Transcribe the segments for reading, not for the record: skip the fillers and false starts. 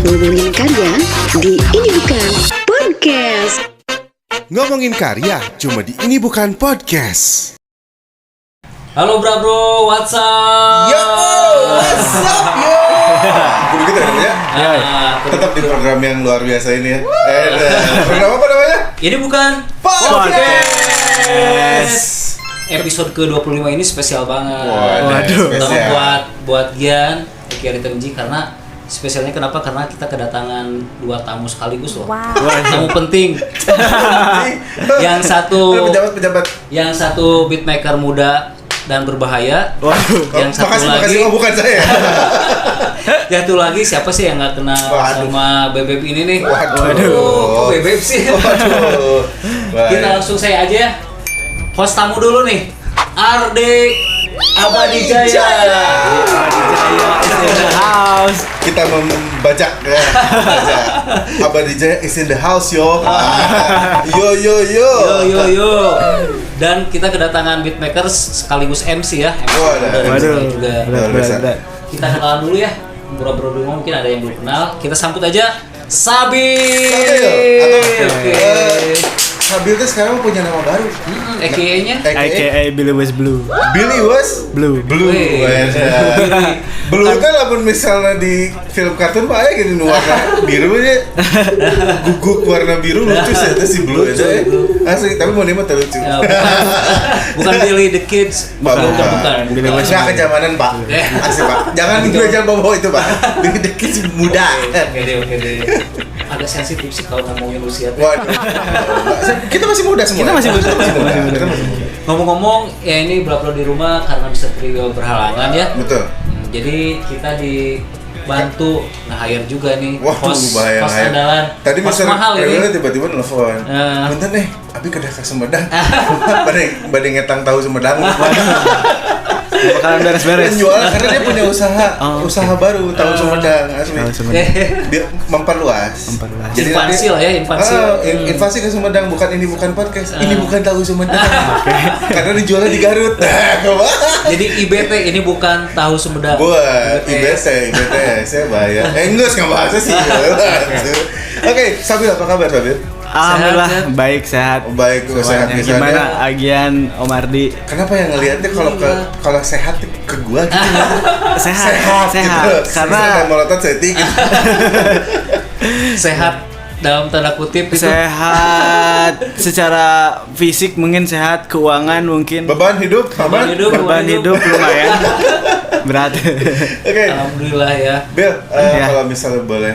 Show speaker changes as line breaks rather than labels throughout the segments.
Ngomongin karya di Ini Bukan Podcast.
Ngomongin karya cuma di Ini Bukan Podcast.
Halo bro, what's up?
Yo, what's up yo? Begitu namanya? Tetap di program yang luar biasa ini ya. Program apa namanya?
Ini bukan
Podcast.
Episode ke-25 ini spesial banget.
Waduh,
Terutama buat Gian, Eki Aritamji, karena spesialnya kenapa? Karena kita kedatangan 2 tamu sekaligus loh. Tamu penting. Yang satu beatmaker muda dan berbahaya. Yang satu lagi
bukan saya.
Yang satu lagi siapa sih yang nggak kenal sama Bebeb ini nih?
Waduh.
Kok Bebeb sih?
Waduh.
Kita langsung saya aja ya. Host tamu dulu nih. Arde Abadi Jaya.
In the house.
Kita membaca ya. Abadi Jaya is in the house yo. Yo.
Dan kita kedatangan beatmakers sekaligus MC ya. MC
Waduh.
juga.
Berat.
Kita kenalan dulu ya. Bro-bro dulu mungkin ada yang belum kenal. Kita sambut aja Sabil. Oke.
Sabil tuh sekarang punya nama baru.
AKA-nya
AKA Billy Was Blue.
Billy Was
Blue.
Blue kan lamun misalnya di film kartun mah aya gini warna biru aja. Guguk warna biru lucu sih itu si Blue aja. Asli, tapi mau mah terlucu.
Ya, bukan Billy the Kids.
Bukan.
Billy Was
Nggak kejamanan, Pak. Asli, Pak. Jangan bawa itu, Pak. Billy the Kids muda.
Oke deh. Agak sensitif sih kalau ngomongin usia.
Waduh. Kita masih muda semua.
Kita masih muda.
Ngomong-ngomong, ya ini belum di rumah karena bisa trio berhalangan ya.
Betul.
Jadi kita dibantu nge-hire juga nih
Waduh, bahaya.
host andalan.
Tadi
host
Mr.
mahal ini.
Rewel tiba-tiba nelfon. Bentar nih, abi kedah ke Sumedang. Badai ngetang tahu Sumedang.
Bakalan beres-beres.
Menjual karena dia punya usaha baru tahu Sumedang asli. Biar memperluas.
Jadi
Invasi lah ya, invasi.
Invasi ke Sumedang, bukan ini bukan podcast. Ini bukan tahu Sumedang. Karena dijualnya di Garut.
Jadi IBT ini bukan tahu Sumedang.
Buat IBT saya bayar. Enggak bahasa sih. Oke, Sabil apa kabar Sabil?
Alhamdulillah baik sehat.
Baik, sehat di sana.
Gimana Agian Om Ardi?
Kenapa yang ngelihatnya kalau sehat ke gua gitu?
Sehat.
Gitu.
Karena
melotot setting.
Sehat dalam tanda kutip itu.
sehat secara fisik mungkin sehat, keuangan mungkin.
Beban hidup
Lumayan. Berat.
Oke.
Alhamdulillah ya.
Bill, kalau misalnya boleh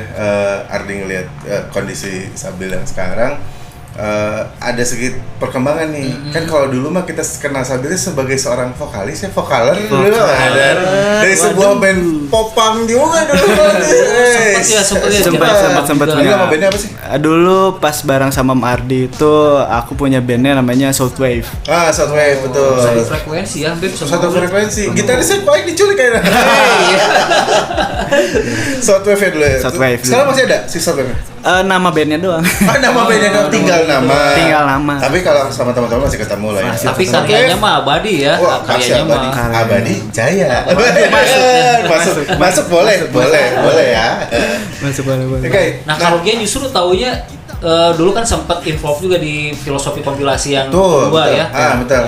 Ardi ngelihat kondisi Sabil yang sekarang, ada sedikit perkembangan nih. Kan kalau dulu mah kita kenal Sabil sebagai seorang vokalis ya, vokaler dulu dari sebuah band popang juga dulu.
Sempat
Ini nama bandnya apa sih?
Dulu pas bareng sama Om Ardi itu aku punya bandnya namanya Southwave.
Southwave betul.
Satu frekuensi ya, Beb.
Satu frekuensi. Gitarisnya paling diculik kayaknya. Southwave ya dulu ya.
Southwave.
Sekarang masih ada si Southwave.
Nama bandnya doang.
Nama bandnya doang, tinggal nama. Tapi kalau sama teman-teman masih ketemu lah ya.
Tapi karyanya mah abadi ya. Karyanya mah
Abadi Jaya. Masuk boleh ya.
Masuk boleh.
Oke.
Nah kalau Gian justru taunya dulu kan sempat involve juga di filosofi kompilasi yang
Betul,
kedua ya.
Betul.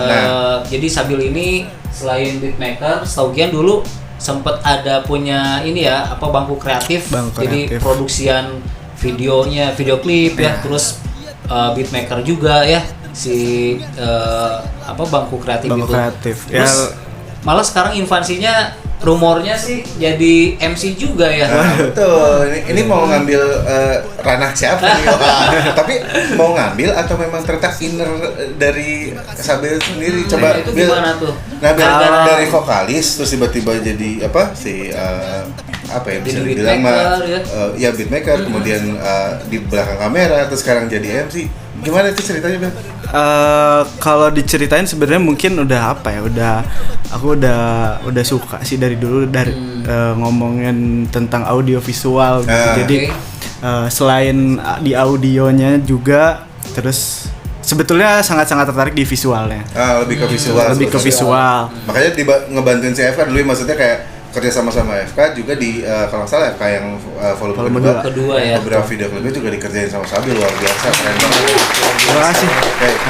Jadi Sabil ini selain beatmaker, setahu Gian dulu sempat ada punya ini ya, apa bangku kreatif. Jadi produksian videonya, video klip ya, terus beatmaker juga ya, si bangku kreatif itu. Terus malah sekarang invasinya rumornya sih jadi MC juga ya.
Betul. Ini mau ngambil ranah siapa nih? Tapi mau ngambil atau memang ternyata inner dari Sabil sendiri? Coba
itu gimana tuh?
Nah, dari vokalis terus tiba-tiba jadi bisa dibilang ya beatmaker, kemudian di belakang kamera terus sekarang jadi MC. Gimana itu ceritanya, Bang?
Kalau diceritain sebenarnya mungkin aku udah suka sih dari dulu ngomongin tentang audio visual gitu. Jadi selain di audionya juga terus sebetulnya sangat-sangat tertarik di visualnya.
Lebih ke visual.
Makanya
ngebantuin CF kan dulu maksudnya kayak kerja sama FK juga di kalau nggak salah FK yang volume
kedua ya.
Beberapa video klipnya juga dikerjain sama Sabil, luar biasa, keren banget.
Terima kasih.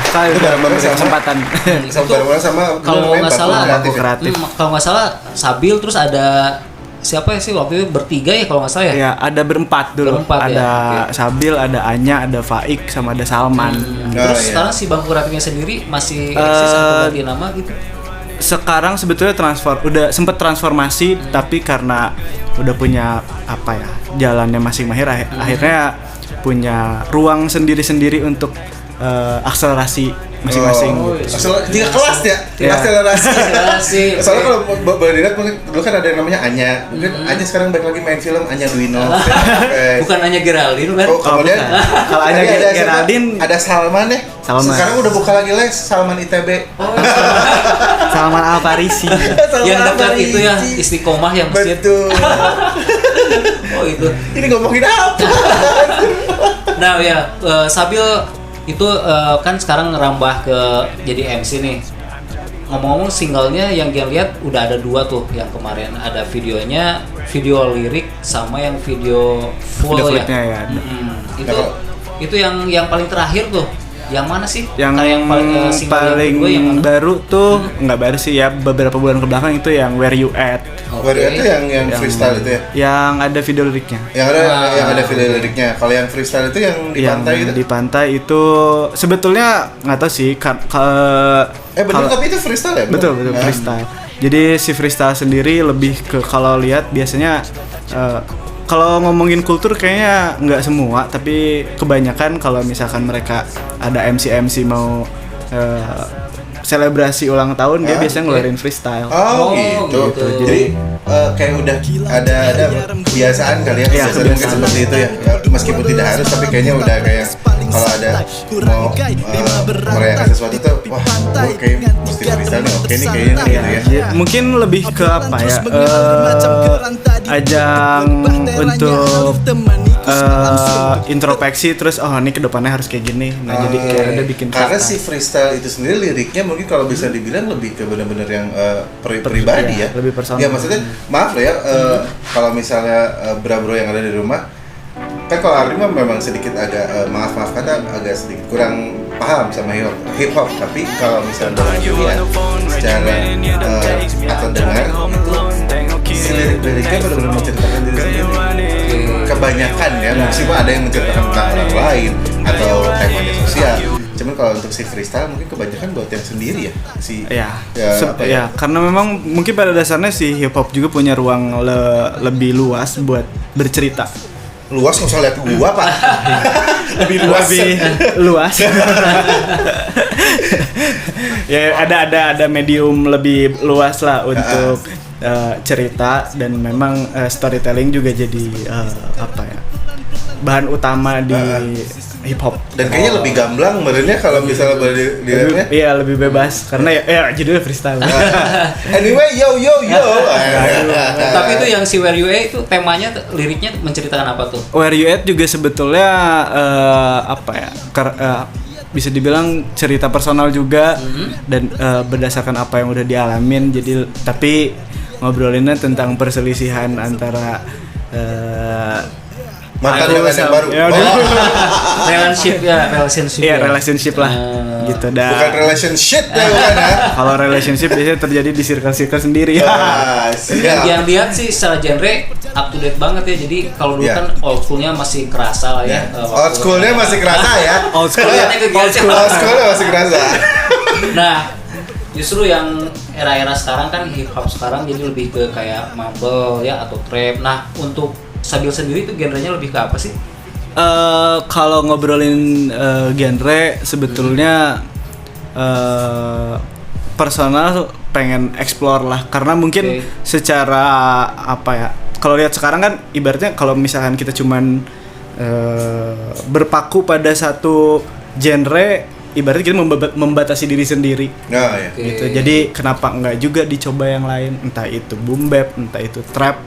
FK udah memberi kesempatan.
Sama
kalau nggak salah
kreatif.
Kalau nggak salah Sabil, terus ada siapa sih waktu itu bertiga ya kalau nggak salah ya?
Ya, ada berempat dulu. Ada Sabil, ada Anya, ada Faik, sama ada Salman.
Terus sekarang si bangku kreatifnya sendiri masih eksis atau ganti nama gitu?
Sekarang sebetulnya udah sempet transformasi, tapi karena udah punya jalannya masing-masing, akhirnya punya ruang sendiri-sendiri untuk akselerasi masing-masing.
Tiga kelas ya? Akselerasi. Soalnya kalau boleh dilihat mungkin dulu kan ada yang namanya Anya. Mungkin Anya sekarang balik lagi main film Anya Duino.
Bukan Anya Geraldine kan?
Kemudian
kalau Anya Geraldine
ada Salman ya. Sekarang udah buka lagi les Salman ITB.
Salman Al-Farisi.
Yang dekat itu ya Istiqomah yang masjid.
Betul.
Oh itu.
Ini ngomongin apa?
Nah ya, Sabil itu kan sekarang ngerambah ke jadi MC nih. Ngomong-ngomong singlenya yang dia lihat udah ada 2 tuh, yang kemarin ada videonya, video lirik sama yang video full ya. Itu yang paling terakhir tuh. Yang mana sih?
Yang paling baru tuh nggak baru sih ya, beberapa bulan ke belakang itu yang Where You At.
Where You At itu yang freestyle itu ya?
Yang ada video liriknya.
Yang ada video liriknya. Kalau yang freestyle itu yang di pantai itu?
Di pantai itu sebetulnya nggak tahu sih.
Betul, tapi itu freestyle ya?
Betul freestyle. Jadi si freestyle sendiri lebih ke, kalau lihat biasanya kalau ngomongin kultur kayaknya nggak semua, tapi kebanyakan kalau misalkan mereka ada MC mau selebrasi ulang tahun, dia biasanya ngeluarin freestyle.
Gitu. Jadi kayak udah ada kebiasaan kali ya, kebiasaan mungkin seperti itu ya. Meskipun tidak harus, tapi kayaknya udah kayak kalau ada mau merayakan sesuatu tuh, wah gue kayak mesti freestyle nih, oke nih kayaknya gitu ya.
Mungkin lebih ke apa ya, ajang untuk introspeksi, terus ini kedepannya harus kayak gini. Nah jadi kayak ada bikin
karena si freestyle itu sendiri liriknya mungkin kalau bisa dibilang lebih ke benar-benar yang pribadi ya,
lebih personal.
Ya maksudnya maaf lah ya, kalau misalnya bro yang ada di rumah kan, kalau Ardi memang sedikit agak maaf kata agak sedikit kurang paham sama hip hop, tapi kalau misalnya dilihat secara atau dengar si lirik-liriknya benar-benar menceritakan diri sendiri. Kebanyakan ya, meskipun ada yang menceritakan tentang orang lain atau temanya sosial. Cuman kalau untuk si freestyle mungkin kebanyakan buat yang sendiri ya.
Karena memang mungkin pada dasarnya si hip hop juga punya ruang lebih luas buat bercerita.
Luas, nggak usah lihat gua pak. Lebih luas.
Ya ada medium lebih luas lah untuk cerita, dan memang storytelling juga jadi bahan utama di hip hop. Dan
kayaknya lebih gamblang menurutnya kalau misalnya boleh dilihatnya.
Iya, lebih bebas karena ya judulnya freestyle.
Anyway, yo.
Tapi itu yang si Where You At itu temanya, liriknya menceritakan apa tuh?
Where You At juga sebetulnya bisa dibilang cerita personal juga, dan berdasarkan apa yang udah dialamin. Jadi tapi ngobrolinnya tentang perselisihan antara
mantan dengan yang baru.
Relationship lah. Gitu dah.
Bukan relationship ya, bukan ya.
Kalau relationship biasanya terjadi di circle sendiri.
Yang lihat sih secara genre up to date banget ya. Jadi kalau dulu kan old schoolnya masih kerasa lah ya.
Old schoolnya masih kerasa ya.
Old schoolnya
masih kerasa.
Nah, justru yang era-era sekarang kan hip hop sekarang jadi lebih ke kayak mumble ya atau trap. Nah, untuk Sabil sendiri itu genrenya lebih ke apa sih?
Kalau ngobrolin genre sebetulnya personal pengen explore lah, karena mungkin secara kalau lihat sekarang kan ibaratnya kalau misalkan kita cuman berpaku pada satu genre, ibaratnya kita membatasi diri sendiri. Gitu. Jadi kenapa enggak juga dicoba yang lain, entah itu boom bap, entah itu trap,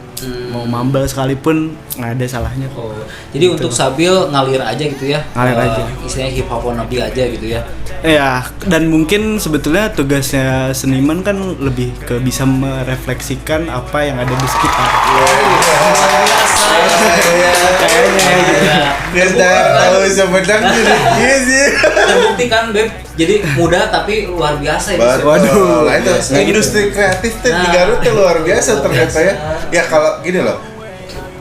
mau mumble sekalipun nggak ada salahnya kok.
Jadi untuk Sabil ngalir aja gitu ya.
Ngalir aja.
Istilahnya hip hop wannabe aja gitu ya.
Ya, dan mungkin sebetulnya tugasnya seniman kan lebih ke bisa merefleksikan apa yang ada di sekitar.
Kayaknya gitu. Biar tahu sebenarnya iya sih.
Terbukti kan Beb, jadi muda tapi luar biasa ini.
Waduh, itu industri kreatif tuh di Garut tuh luar biasa ternyata ya. Ya kalau gini loh,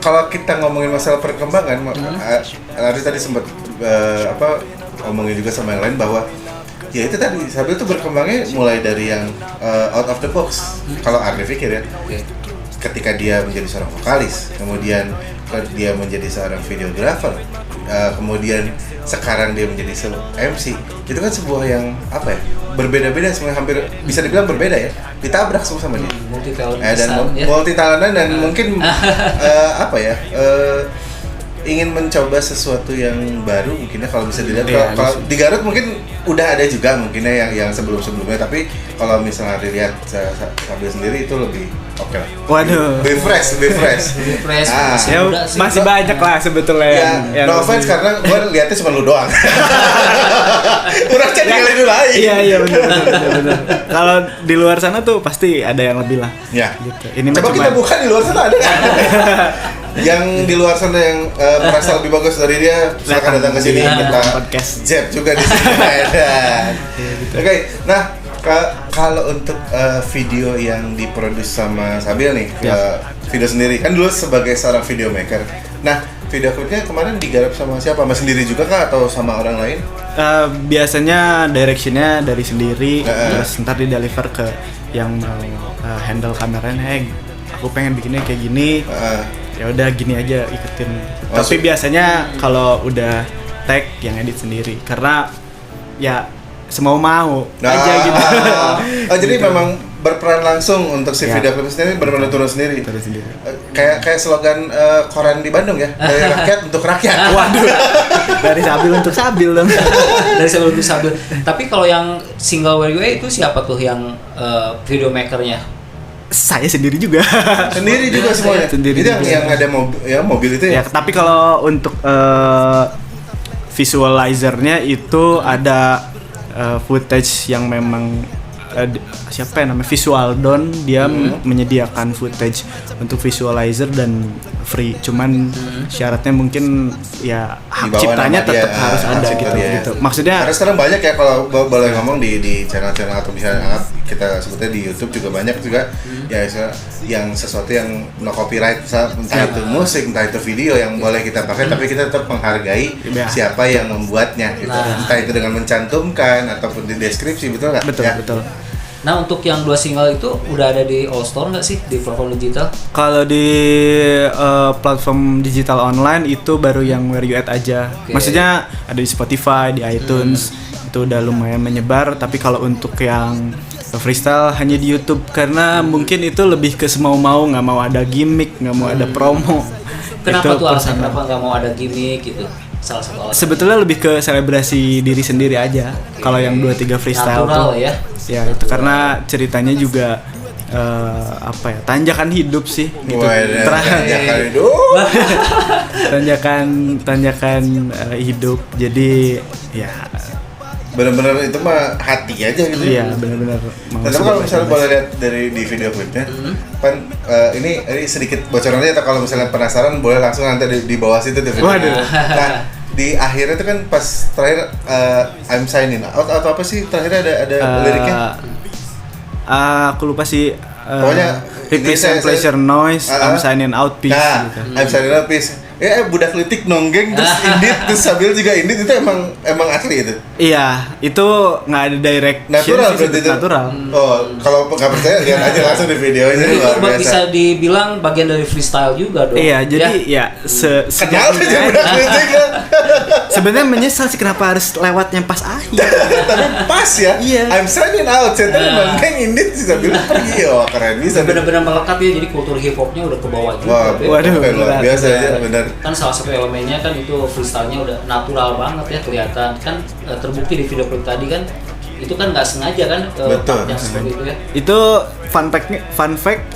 kalau kita ngomongin masalah perkembangan, Lari tadi sempat ngomongin juga sama yang lain bahwa ya itu tadi Sabil tuh berkembangnya mulai dari yang out of the box. Kalau Ardi pikir ya, ketika dia menjadi seorang vokalis, kemudian dia menjadi seorang videographer, kemudian sekarang dia menjadi MC, itu kan sebuah yang apa ya, berbeda-beda, sebenarnya hampir bisa dibilang berbeda ya, ditabrak semua sama dia. Multi talentan dan mungkin apa ya, ingin mencoba sesuatu yang baru mungkin ya, kalau bisa dilihat. Kalau di Garut mungkin udah ada juga mungkin ya yang sebelum-sebelumnya, tapi kalau misalnya dilihat Sabil sendiri itu lebih oke lah.
Waduh.
Lebih fresh.
Ya, masih banyak lah sebetulnya yang
no offense karena gue lihatnya cuma lu doang. Kurang tinggalin dulu aja.
Iya benar. Kalau di luar sana tuh pasti ada yang lebih lah.
Ya.
Gitu. Ini
coba kita buka di luar sana ada nggak? Yang di luar sana yang merasa lebih bagus dari dia, silakan datang ke sini, kita
podcast
Jeb juga di sini ada. Oke, nah kalau untuk video yang diproduksi sama Sabil nih, video sendiri kan dulu sebagai seorang video maker. Nah, video klipnya kemarin digarap sama siapa? Sama sendiri juga kah atau sama orang lain?
Biasanya directionnya dari sendiri, terus ntar di deliver ke yang handle kameranya. Aku pengen bikinnya kayak gini. Ya udah gini aja ikutin. Tapi biasanya kalau udah tag yang edit sendiri karena ya semau-mau aja gitu.
Jadi memang berperan langsung untuk si video klip sendiri, benar-benar turun sendiri. Kayak slogan koran di Bandung ya, dari rakyat untuk rakyat.
Waduh. Dari Sabil untuk Sabil dong.
Dari Sabil untuk Sabil. Tapi kalau yang single Where You At itu siapa tuh yang video makernya?
Saya sendiri juga.
Sendiri juga semuanya.
Sendiri
itu
juga.
yang ada mobil itu ya.
Tapi kalau untuk visualizernya itu ada footage yang memang siapa yang namanya Visualdon, dia menyediakan footage untuk visualizer dan free, cuman syaratnya mungkin ya hak ciptanya tetap harus ada gitu. Maksudnya
karena sekarang banyak ya, kalau boleh ngomong di channel-channel atau misalnya kita sebutnya di YouTube juga banyak juga ya yang sesuatu yang no copyright, entah itu musik, entah itu video yang boleh kita pakai, tapi kita tetap menghargai siapa yang membuatnya gitu. Entah itu dengan mencantumkan ataupun di deskripsi, betul nggak?
Betul.
Nah, untuk yang 2 single itu udah ada di All Store nggak sih, di platform digital?
Kalau di platform digital online itu baru yang Where You At aja. Maksudnya ada di Spotify, di iTunes, itu udah lumayan menyebar. Tapi kalau untuk yang freestyle hanya di YouTube, karena mungkin itu lebih ke semau-mau, nggak mau ada gimmick, nggak mau ada promo.
Kenapa tuh alasan kenapa nggak mau ada gimmick gitu? Salah satu alasan.
Sebetulnya lebih ke selebrasi diri sendiri aja. Kalau yang 2-3 freestyle
natural
tuh
ya.
Ya itu karena ceritanya juga tanjakan hidup sih gitu.
Tanjakan hidup.
tanjakan hidup. Jadi ya
benar-benar itu mah hati aja gitu.
Iya, benar-benar.
Tapi kalau misalnya boleh lihat di video klipnya, ini sedikit bocorannya, atau kalau misalnya penasaran boleh langsung nanti di bawah situ di video. Nah, di akhirnya itu kan pas terakhir I'm signing out atau apa sih terakhirnya ada liriknya?
Aku lupa sih.
Pokoknya
Replace and pleasure noise, I'm signing out peace.
Nah, gitu. I'm signing out peace. Budak litik nonggeng terus indit terus Sabil juga indit, itu emang asli itu.
Iya, itu nggak ada direct.
Natural berarti itu.
Natural.
Oh, kalau nggak percaya lihat aja langsung di videonya, luar biasa.
Bisa dibilang bagian dari freestyle juga dong.
Iya, jadi ya
kenapa aja budak litik ya?
Sebenarnya menyesal sih kenapa harus lewatnya pas akhir.
Tapi pas ya.
Iya.
I'm signing out. Ceritanya emang kan indit sih Sabil pergi. Oh, keren bisa.
Benar-benar melekat ya, jadi kultur hip hopnya udah ke bawah juga.
Waduh, luar biasa ya, benar.
Kan salah satu elemennya kan itu freestyle-nya udah natural banget ya, kelihatan kan terbukti di video klip tadi kan, itu kan nggak sengaja kan yang seperti itu ya.
Itu fun fact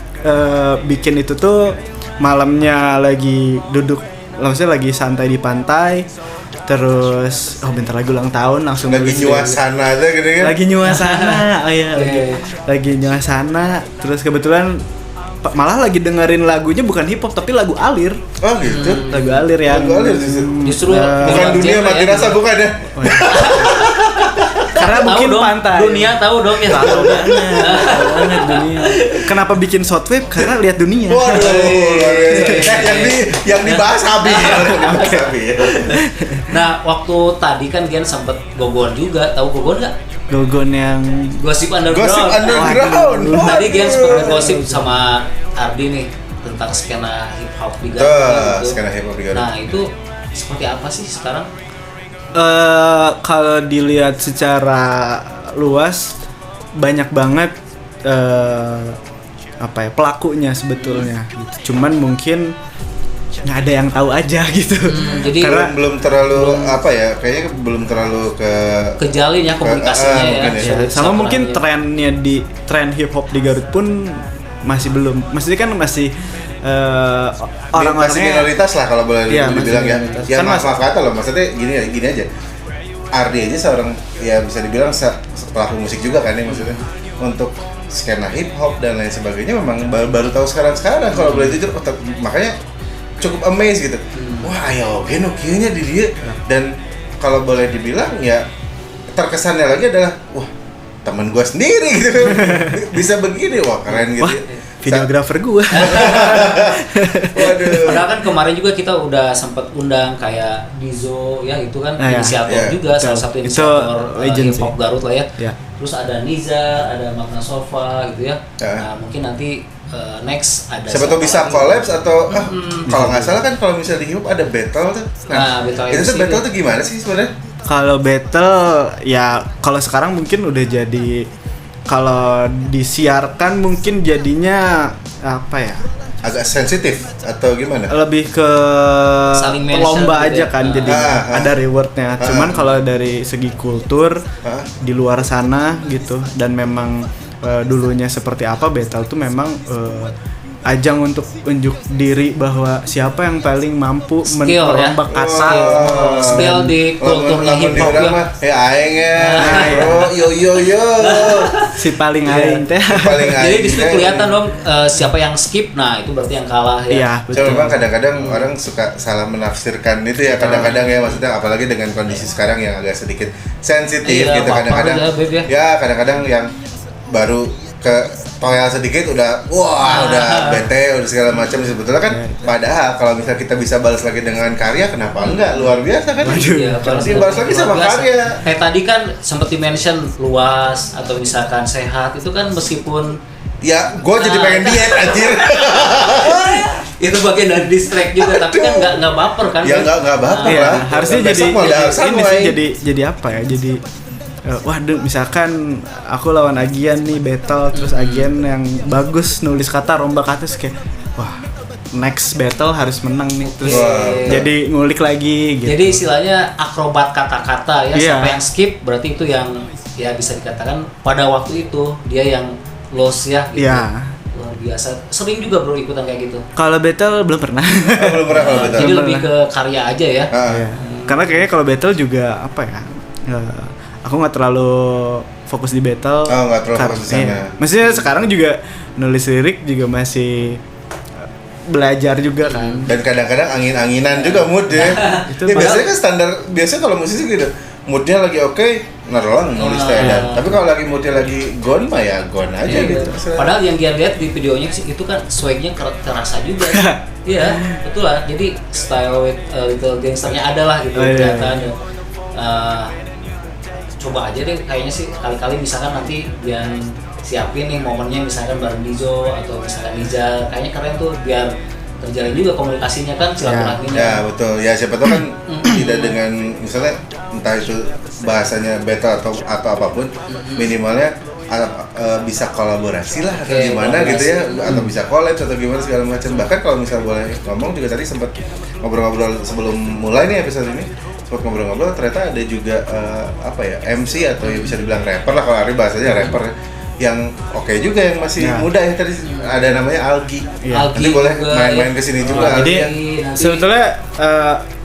bikin itu tuh malamnya lagi duduk, maksudnya lagi santai di pantai, terus bentar lagi ulang tahun langsung
lagi nyuasana aja gitu kan.
Lagi nyuasana, oh iya, lagi nyuasana, terus kebetulan malah lagi dengerin lagunya bukan hip hop tapi lagu Alir.
Oh gitu.
Lagu Alir yang
lagu Alir
justru
bukan Dunia Mati Rasa bukan ya?
Oh, iya. Karena
tahu
mungkin
dong,
pantai.
Dunia tahu dong ya.
Tahu banget Dunia. Kenapa bikin shortwave? Karena lihat dunia.
Waduh, yang dibahas habis.
Nah, waktu tadi kan Gian sempet gogon juga, tahu gogon nggak?
Gogon yang
Gosip Underground.
Gosip Underground.
Tadi Gian sempet gosip sama Ardi nih tentang skena hip hop di Garut.
Skena hip hop di Garut.
Nah, itu seperti apa sih sekarang?
Kalau dilihat secara luas banyak banget pelakunya sebetulnya gitu. Cuman mungkin nggak ada yang tahu aja gitu.
Jadi
karena
belum terlalu kayaknya belum terlalu
kejalin ya komunikasinya ya.
Sama mungkin trennya di tren hip hop di Garut pun masih belum. Maksudnya kan masih orang-orangnya
masih minoritas lah kalau boleh dibilang ya. Ya
kan
maaf kata loh, maksudnya gini aja. Ardi aja seorang ya bisa dibilang pelaku musik juga kan ya, maksudnya untuk skena hip hop dan lain sebagainya memang baru tahu sekarang kalau boleh jujur, makanya cukup amazed gitu. Wah, ayo genokilnya di dia. Dan kalau boleh dibilang ya terkesannya lagi adalah wah, teman gue sendiri gitu. Bisa begini, wah keren gitu.
Wah, videografer gue.
Waduh.
Padahal kan kemarin juga kita udah sempat undang kayak Dizo ya, itu kan inisiator juga, salah satu inisiator hip hop Garut lah ya. Terus ada Niza, ada Magna Sofa gitu ya. Nah, mungkin nanti next ada
siapa tahu bisa collabs atau kalau nggak salah kan kalau misalnya di hip hop ada battle tuh.
Nah, battle
itu tuh battle tuh gimana sih sebenarnya?
Kalau battle ya kalau sekarang mungkin udah jadi, kalau disiarkan mungkin jadinya apa ya?
Agak sensitif atau gimana?
Lebih ke lomba aja kan, jadi ada rewardnya. Cuman kalau dari segi kultur di luar sana gitu, dan memang dulunya seperti apa battle tuh memang ajang untuk unjuk diri bahwa siapa yang paling mampu merombak kata.
Skill di kulturnya hip hop
ya. Aing ya. Yo.
Si paling aing teh.
Jadi di situ kelihatan dong siapa yang skip. Nah, itu berarti yang kalah ya.
Iya, betul.
Cuma memang kadang-kadang orang suka salah menafsirkan itu ya, kadang-kadang ya, maksudnya apalagi dengan kondisi sekarang yang agak sedikit sensitif gitu kadang-kadang. Ya, kadang-kadang yang baru ke toyal sedikit udah bete udah segala macam. Sebetulnya kan padahal kalau misalnya kita bisa balas lagi dengan karya, kenapa enggak? Luar biasa kan?
Iya,
balas lagi sama karya.
Kayak tadi kan sempat di-mention luas atau misalkan sehat, itu kan meskipun
ya gue jadi pengen diet anjir.
itu bagian dari distract juga, tapi kan nggak baper kan?
Ya nggak baper lah.
Harusnya jadi apa ya? Jadi waduh, misalkan aku lawan Agian nih battle, terus Agian yang bagus nulis kata, rombak kata, kayak wah, next battle harus menang nih, terus jadi ngulik lagi gitu.
Jadi istilahnya akrobat kata-kata ya, siapa yang skip berarti itu yang ya bisa dikatakan pada waktu itu dia yang loss ya gitu. Luar biasa. Sering juga bro ikutan kayak gitu.
Kalau battle belum pernah.
Belum pernah kalau battle.
Jadi lebih ke karya aja ya.
Karena kayaknya kalau battle juga apa ya? Aku nggak terlalu fokus di battle.
Nggak terlalu fokus di sana.
Maksudnya sekarang juga nulis lirik juga masih belajar juga kan.
Dan kadang-kadang angin-anginan juga mood ya. Biasanya kan standar, biasanya kalau musisi gitu, moodnya lagi oke, nerolang nulis dan. Tapi kalau lagi moodnya lagi gone mah ya gone aja gitu.
Padahal yang dia lihat di videonya itu kan swagnya terasa juga. Iya, betul lah. Jadi style with little gangsternya ada lah gitu kelihatan. Coba aja deh, kayaknya sih kali-kali misalkan nanti yang siapin nih momennya misalkan bareng Dizo atau misalkan Niza, kayaknya keren tuh biar terjalin juga komunikasinya kan, silaturahminya.
Ya betul, ya siapa tahu kan tidak dengan misalnya entah itu bahasanya battle atau apapun, minimalnya bisa kolaborasi lah atau gimana gitu ya, atau bisa collab atau gimana segala macam. Bahkan kalau misalnya boleh ngomong juga, tadi sempat ngobrol-ngobrol sebelum mulai nih episode ini, sempat ngobrol-ngobrol ternyata ada juga MC atau ya bisa dibilang rapper lah, kalau Ari bahasanya rapper yang oke juga yang masih muda ya tadi ada namanya Algi.
Algi
Nanti boleh
juga,
main-main ke sini juga.
Jadi
nanti.
sebetulnya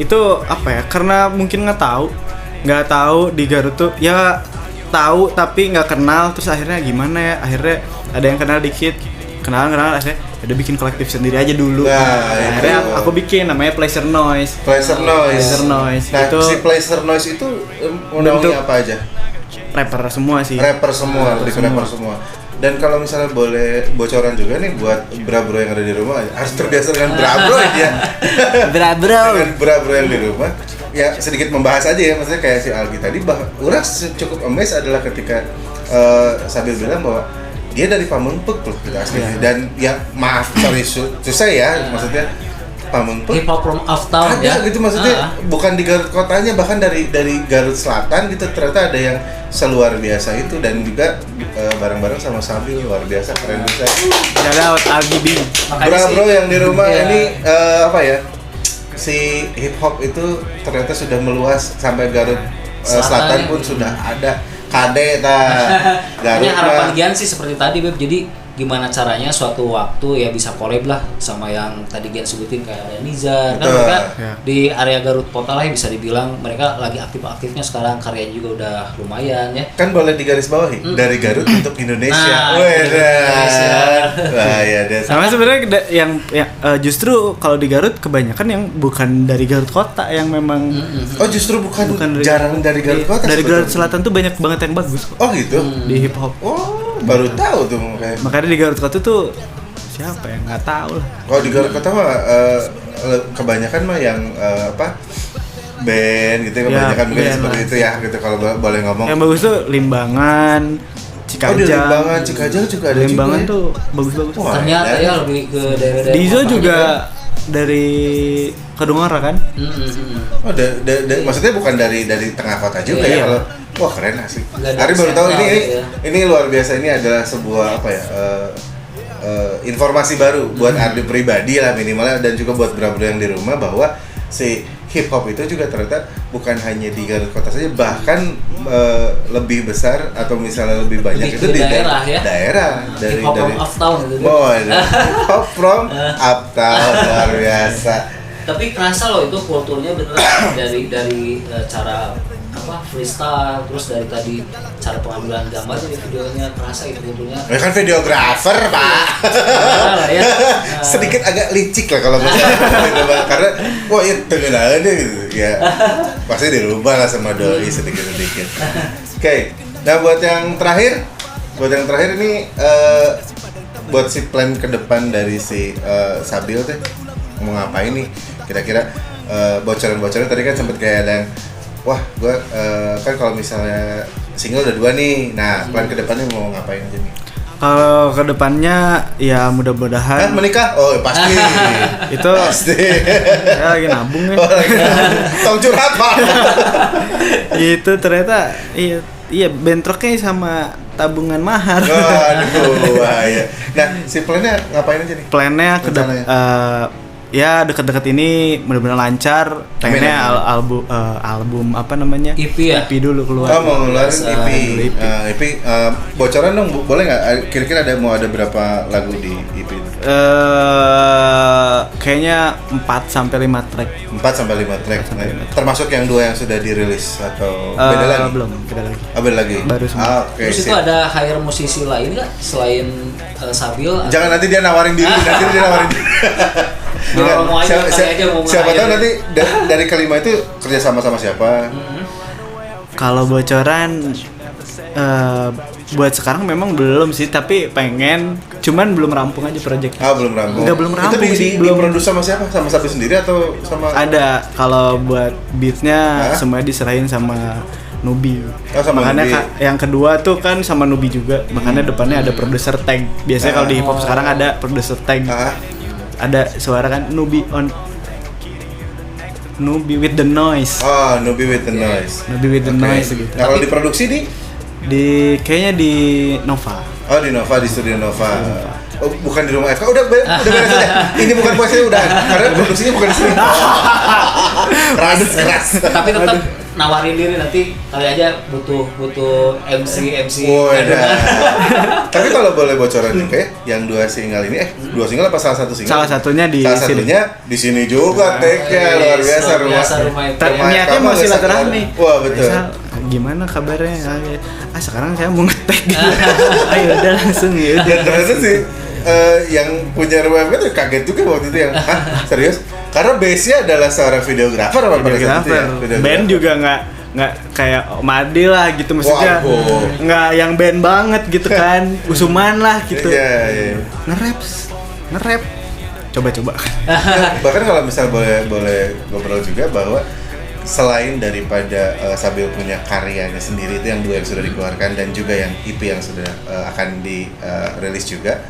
itu apa ya? Karena mungkin nggak tahu di Garut tuh ya tahu tapi nggak kenal, terus akhirnya gimana ya? Akhirnya ada yang kenal dikit, kenalan akhirnya udah bikin kolektif sendiri aja dulu. Akhirnya aku bikin namanya Pleasure Noise.
Nah,
Itu
si Pleasure Noise itu undang-undangnya apa aja?
rapper semua sih.
Rapper semua. Dan kalau misalnya boleh bocoran juga nih buat bra-bro yang ada di rumah, harus terbiasa dengan bra-bro ya. Dengan bra-bro yang di rumah. Ya sedikit membahas aja ya, maksudnya kayak si Algi tadi, orang cukup amazed adalah ketika Sabil bilang bahwa dia dari Pamengpeuk loh gitu aslinya. Dan ya maaf, susah ya, maksudnya Pamengpeuk
Hip Hop from Uptown
ada
ya
gitu, maksudnya bukan di Garut kotanya, bahkan dari Garut Selatan gitu, ternyata ada yang seluar biasa itu. Dan juga bareng-bareng sama Sabil luar biasa, keren bisa.
Shout Algi Bing.
Bro yang di rumah ini apa ya, si hip hop itu ternyata sudah meluas sampai Garut Selatan pun sudah ada. Kade Garut.
Ini harapan Gian sih seperti tadi Beb, jadi gimana caranya suatu waktu ya bisa collab lah sama yang tadi Gian sebutin kayak ada Nizar kan, mereka di area Garut kota lah bisa dibilang mereka lagi aktif-aktifnya sekarang, karyanya juga udah lumayan ya.
Kan boleh digarisbawahi dari Garut untuk Indonesia.
Sama sebenarnya yang justru kalau di Garut kebanyakan yang bukan dari Garut kota yang memang
justru bukan jarang dari Garut kota.
Dari Garut Selatan tuh banyak banget yang bagus.
Oh gitu.
Di hip hop.
Baru tahu tuh
makanya di Garut Kota tuh siapa ya, nggak tahu lah.
Kalau di Garut Kota mah kebanyakan mah yang band gitu, kebanyakan mungkin seperti itu ya gitu kalau boleh ngomong.
Yang bagus tuh Limbangan, Cikajang.
Limbangan, Cikajang juga ada.
Limbangan
juga,
tuh bagus-bagus.
Ternyata ya lebih ke daerah-daerah.
Dizo juga dari Kedungora kan?
Maksudnya bukan dari tengah kota juga ya kalau. Wah keren asik. Ari baru tahu ini luar biasa, ini adalah sebuah apa ya informasi baru buat Ardi pribadi lah minimalnya, dan juga buat bro-bro yang di rumah bahwa si hip hop itu juga ternyata bukan hanya di Garut kota saja, bahkan lebih besar atau misalnya lebih banyak itu di daerah dari
Hip Hop from Uptown gitu.
Hip Hop from Uptown luar biasa.
Tapi kerasa loh itu kulturnya beneran dari cara freestyle, terus dari tadi cara pengambilan gambar di videonya kerasa itu kulturnya.
Ya kan videografer pak.
Ya.
Sedikit agak licik lah kalau misalnya karena itu aja gitu ya, pasti dirubah lah sama doi sedikit. Oke. Nah buat yang terakhir ini buat si plan ke depan dari si Sabil teh mau ngapain nih kira-kira, bocoran tadi kan sempet kayak ada yang wah, gue kan kalau misalnya single udah 2 nih, nah plan kedepannya mau ngapain aja nih?
Kalau kedepannya ya mudah-mudahan
menikah? Oh pasti.
Itu pasti. Ya lagi nabung ya.
Tong curhat pak.
Itu ternyata iya bentroknya sama tabungan mahar.
Waduh bahaya. Nah si plannya ngapain aja nih?
Plannya ya dekat-dekat ini benar-benar lancar. Pengennya album apa namanya?
EP ya?
EP dulu keluar.
Mau ngeluarin EP. EP bocoran dong, boleh nggak? Kira-kira mau ada berapa lagu di EP?
Kayaknya 4-5 track.
4-5 track. Termasuk yang 2 yang sudah dirilis atau beda lagi?
Belum, beda lagi.
Beda lagi.
Baru semua.
Okay,
terus itu ada hire musisi lain nggak selain Sabil?
Jangan nanti dia nawarin diri, siapa tahu nanti dari kelima itu kerja sama siapa?
Kalau bocoran buat sekarang memang belum sih, tapi pengen, cuman belum rampung aja proyeknya.
Belum rampung.
Belum rampung
itu
sih.
Belum produksi sama siapa? Sama Sabil sendiri atau sama?
Ada. Kalau buat beatnya semuanya diserahin sama Nubi. Makanya yang kedua tuh kan sama Nubi juga. Makanya depannya ada producer tag. Biasanya kalau di hip hop sekarang ada producer tag. Ada suara kan Nubi with the noise.
Nubi with the noise.
Nubi with the noise gitu.
Nah, kalau diproduksi kayaknya
di Nova.
Di Nova, di studio Nova. Oh, bukan di rumah FK, udah beres aja. Ini bukan puasanya udah, karena produksinya bukan di sini. Keras.
Tapi tetap nawarin diri, nanti kali aja butuh MC.
Oh, tapi kalau boleh bocoran nih, kayak yang 2 single ini, 2 single apa salah satu single?
Salah satunya di
salah
sini.
Satunya di sini juga take-nya, luar biasa rumah
Niatnya mau silaturahmi.
Wah, betul.
Gimana kabarnya? Sekarang saya mau nge-tag gitu. Ayo udah langsung ya.
Dan ternyata sih yang punya rumah FK tuh kaget juga waktu itu yang serius? Karena base-nya adalah seorang videografer apa pada saat itu ya?
Band juga nggak kayak Made lah gitu, maksudnya nggak yang band banget gitu kan, Usuman lah gitu.
Iya.
Nge-rap. Coba.
Bahkan kalau misal boleh ngobrol juga bahwa selain daripada Sabil punya karyanya sendiri itu yang 2 yang sudah dikeluarkan dan juga yang EP yang sudah akan dirilis juga,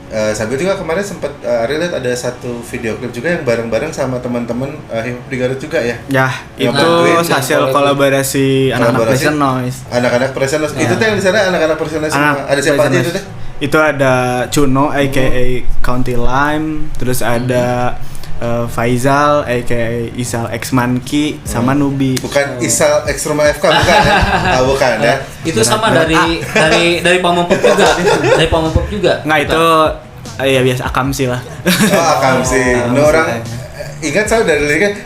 Sabil juga kemarin sempat relate ada satu video klip juga yang bareng-bareng sama teman-teman hip hop di Garut juga ya.
Ya, itu hasil kolaborasi anak-anak Prison Noise.
Anak-anak Prison Noise. Itu tuh yang di sana anak-anak Prison Noise. Ada siapa aja itu teh?
Itu ada Cuno aka County Lime, terus ada Faizal aka Isal X Monkey sama Nubi.
Bukan Isal X Rumah FK bukan ya? Bukan ya.
Itu sama dari Pamempep juga. Dari Pamempep juga.
Nggak, itu ya biasa Akamsi lah.
Oh, Akamsi. Ini orang ingat saya dari liriknya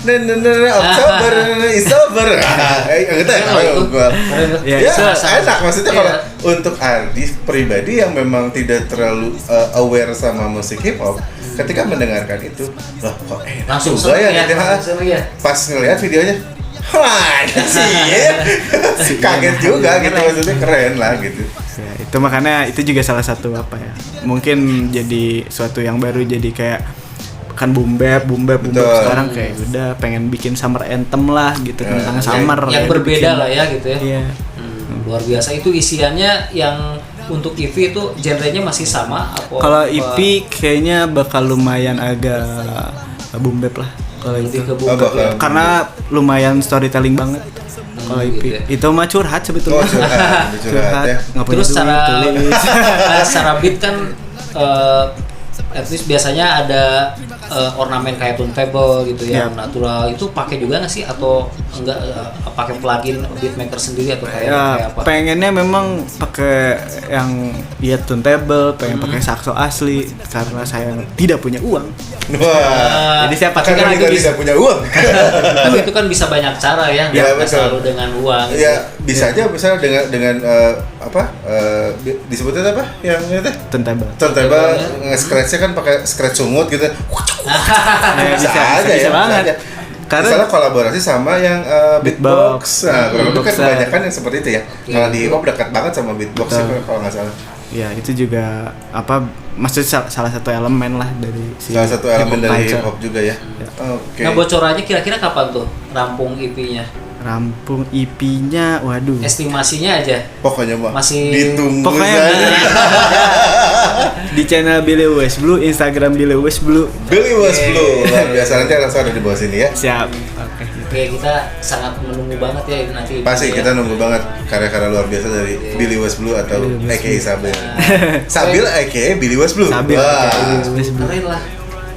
Oktober is over. Gitu ya. Ya, enak maksudnya kalau untuk artis pribadi yang memang tidak terlalu aware sama musik hip hop, ketika mendengarkan itu, loh kok enak
langsung
juga ya gitu. Pas ngelihat videonya, wah sih kaget juga gitu, maksudnya keren lah gitu.
Ya, itu makanya itu juga salah satu apa ya, mungkin jadi suatu yang baru, jadi kayak kan boom bap sekarang kayak udah pengen bikin summer anthem lah gitu, tentang summer
yang berbeda lah ya gitu ya.
Iya.
Luar biasa. Itu isiannya yang untuk EP itu genrenya masih sama apa?
Kalau EP kayaknya bakal lumayan agak boom bap lah kalau itu. Karena lumayan storytelling banget. Kalau EP
gitu ya.
itu mah curhat sebetulnya.
Curhat ya.
Terus secara beat kan at least biasanya ada ornamen kayak turntable gitu ya, yang natural. Itu pakai juga nggak sih atau enggak pakai plugin beatmaker sendiri atau kayak apa?
Pengennya memang pakai yang turntable, pengen pakai saxo asli karena saya tidak punya uang.
Wah.
Jadi saya pakai
kan juga tidak punya uang.
Tapi itu kan bisa banyak cara ya, nggak selalu dengan uang.
Ya bisa aja misalnya dengan disebutnya apa yang itu teh? Turntable nge-scratch-nya kan pakai scratch sungut gitu. Bisa aja. Karena misalnya kolaborasi sama yang beatbox. Nah, kurang lebih kan kebanyakan yang seperti itu ya. Kalau di hip hop dekat banget sama beatbox kalau nggak salah.
Ya, itu juga maksudnya salah satu elemen lah dari
salah satu elemen dari hip hop juga ya. Oke.
Nah, bocorannya kira-kira kapan tuh rampung EP-nya?
Rampung EP-nya, waduh.
Estimasinya aja.
Pokoknya
masih
ditunggu
saja. Di channel Billy West Blue, Instagram Billy West Blue.
Billy West Blue. Luar biasa, nanti langsung ada di bawah sini ya.
Siap.
Oke, kita sangat menunggu banget ya nanti.
Pasti kita nunggu banget karya-karya luar biasa dari Billy West Blue atau aka Sabil. Sabil aka Billy West Blue.
Sabil.
Keren lah.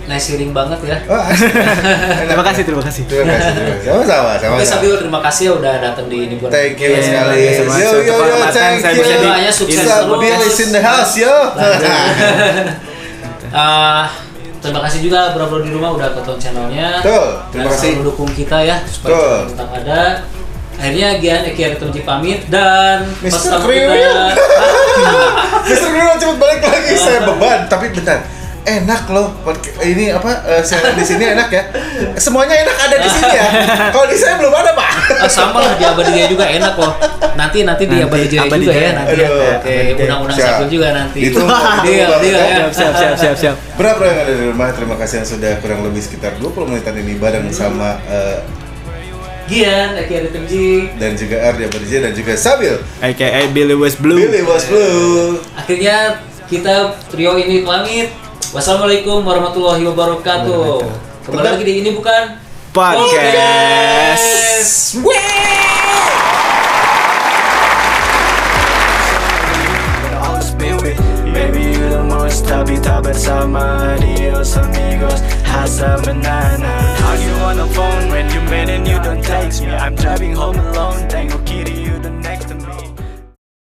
Nice hearing banget ya.
Terima kasih. Sama-sama.
Oke, Sabil, terima kasih ya udah datang di ini.
Thank you sekali. Yo, thank you.
Doanya sukses terus.
Bill is in the house, yo.
Terima kasih juga bro di rumah udah tonton channelnya.
Terima kasih.
Selalu dukung kita ya supaya tetap ada. Akhirnya Gian Eki Aritomji pamit dan
Mr. Kriwil. Mr. Kriwil cepet balik lagi, saya beban. Tapi bentar. Enak loh, ini di sini enak ya. Semuanya enak ada di sini ya. Kalau di saya belum ada pak.
Sama lah di Abadi Jaya juga enak loh. Nanti di Abadi Jaya juga ya nanti. Oke, undang-undang Sabil juga nanti.
Itu
dia ya.
Siap.
Berapa yang ada di rumah? Terima kasih yang sudah kurang lebih sekitar 20 menitan ini bareng sama
Gian, Eki Aritomji
dan juga Ardi Abadi Jaya dan juga Sabil
aka Billy West Blue.
Akhirnya kita trio ini pamit. Wassalamualaikum warahmatullahi wabarakatuh. Kembali lagi di Ini Bukan
Podcast.